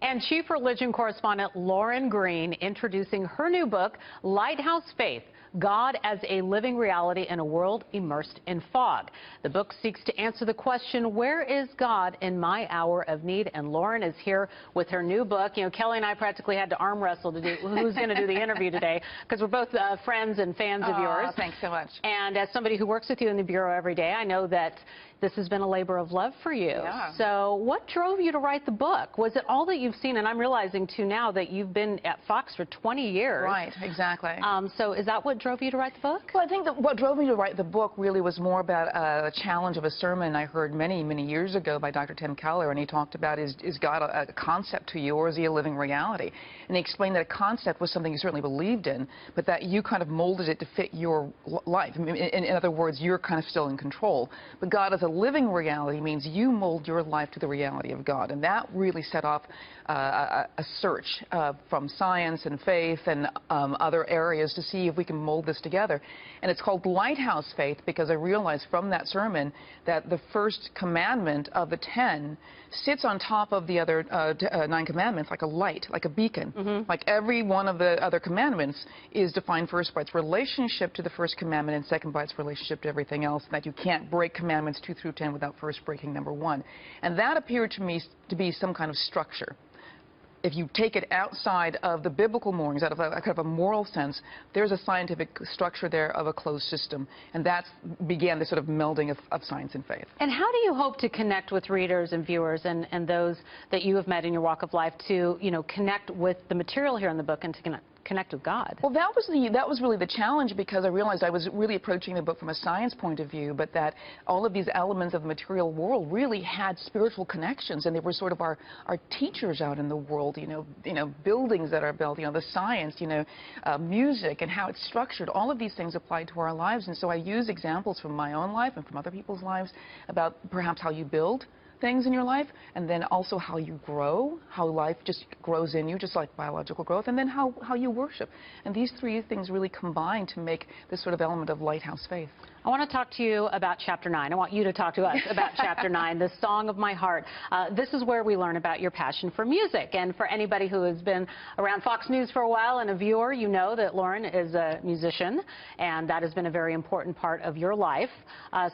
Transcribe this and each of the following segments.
And Chief Religion Correspondent Lauren Green introducing her new book, Lighthouse Faith: God as a Living Reality in a World Immersed in Fog. The book seeks to answer the question, where is God in my hour of need? And Lauren is here with her new book. You know, Kelly and I practically had to arm wrestle to do who's going to do the interview today, because we're both friends and fans of yours. Thanks so much. And as somebody who works with you in the Bureau every day, I know that this has been a labor of love for you. Yeah. So what drove you to write the book? Was it all that you've seen? And I'm realizing, too, now that you've been at Fox for 20 years. Right, exactly. So is that what drove you to write the book? Well, I think that what drove me to write the book really was more about a challenge of a sermon I heard many, many years ago by Dr. Tim Keller, and he talked about, is God a concept to you, or is he a living reality? And he explained that a concept was something you certainly believed in, but that you kind of molded it to fit your life. In other words, you're kind of still in control. But God as a living reality means you mold your life to the reality of God. And that really set off a search from science and faith and other areas to see if we can mold this together. And it's called Lighthouse Faith because I realized from that sermon that the first commandment of the 10 sits on top of the other 9 commandments like a light, like a beacon. Mm-hmm. Like every one of the other commandments is defined first by its relationship to the first commandment and second by its relationship to everything else, and that you can't break commandments 2 through 10 without first breaking number 1. And that appeared to me to be some kind of structure. If you take it outside of the biblical moorings, out of a kind of a moral sense, there's a scientific structure there of a closed system, and that began the sort of melding of science and faith. And how do you hope to connect with readers and viewers and those that you have met in your walk of life to, you know, connect with the material here in the book and to connect with God? Well, that was really the challenge, because I realized I was really approaching the book from a science point of view, but that all of these elements of the material world really had spiritual connections, and they were sort of our teachers out in the world. You know, buildings that are built, you know, the science, you know, music and how it's structured. All of these things apply to our lives, and so I use examples from my own life and from other people's lives about perhaps how you build things in your life, and then also how you grow, how life just grows in you, just like biological growth, and then how you worship. And these 3 things really combine to make this sort of element of lighthouse faith. I want to talk to you about Chapter 9. I want you to talk to us about Chapter 9, The Song of My Heart. This is where we learn about your passion for music. And for anybody who has been around Fox News for a while and a viewer, you know that Lauren is a musician, and that has been a very important part of your life.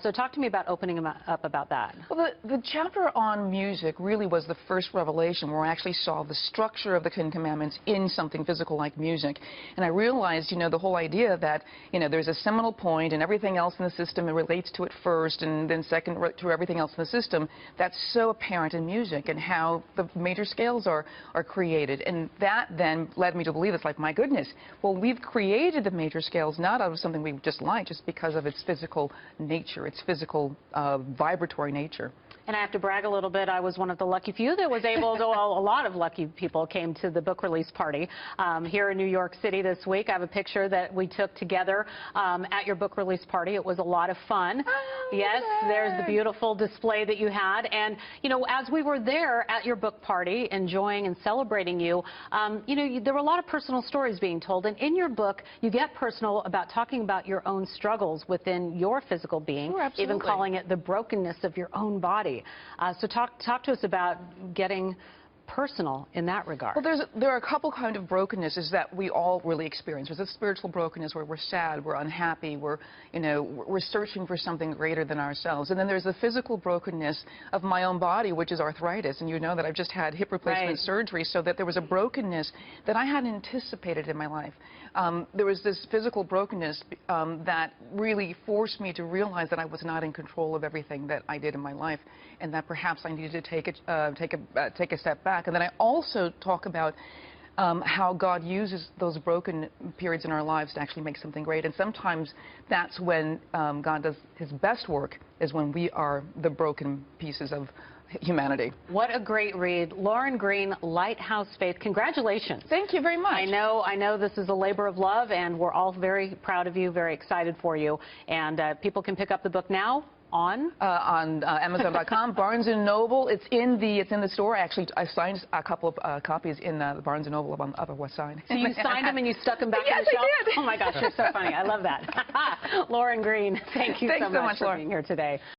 So talk to me about opening up about that. Well, the chapter on music really was the first revelation where I actually saw the structure of the 10 Commandments in something physical like music. And I realized, you know, the whole idea that, you know, there's a seminal point and everything else in the system, it relates to it first, and then second to everything else in the system. That's so apparent in music and how the major scales are created. And that then led me to believe, it's like, my goodness, well, we've created the major scales not out of something we just like, just because of its physical nature, its physical vibratory nature. And I have to brag a little bit. I was one of the lucky few that was able to, well, a lot of lucky people came to the book release party here in New York City this week. I have a picture that we took together at your book release party. It was a lot of fun. Oh, yes, there's the beautiful display that you had. And, you know, as we were there at your book party, enjoying and celebrating you, you know, there were a lot of personal stories being told. And in your book, you get personal about talking about your own struggles within your physical being, sure, even calling it the brokenness of your own body. So talk to us about getting personal in that regard. Well, there are a couple kind of brokennesses that we all really experience. There's a spiritual brokenness where we're sad, we're unhappy, we're searching for something greater than ourselves. And then there's the physical brokenness of my own body, which is arthritis. And you know that I've just had hip replacement surgery, so that there was a brokenness that I hadn't anticipated in my life. There was this physical brokenness that really forced me to realize that I was not in control of everything that I did in my life, and that perhaps I needed to take a step back. And then I also talk about how God uses those broken periods in our lives to actually make something great. And sometimes that's when God does his best work, is when we are the broken pieces of humanity. What a great read. Lauren Green, Lighthouse Faith. Congratulations. Thank you very much. I know this is a labor of love, and we're all very proud of you, very excited for you. And people can pick up the book now. On Amazon.com, Barnes & Noble. It's in the store. Actually, I signed a couple of copies in the Barnes & Noble up on the Upper West Side. So you signed them and you stuck them back yes, in the shelf? I did. Oh my gosh, you're so funny. I love that. Lauren Green, thank you so much for being here today.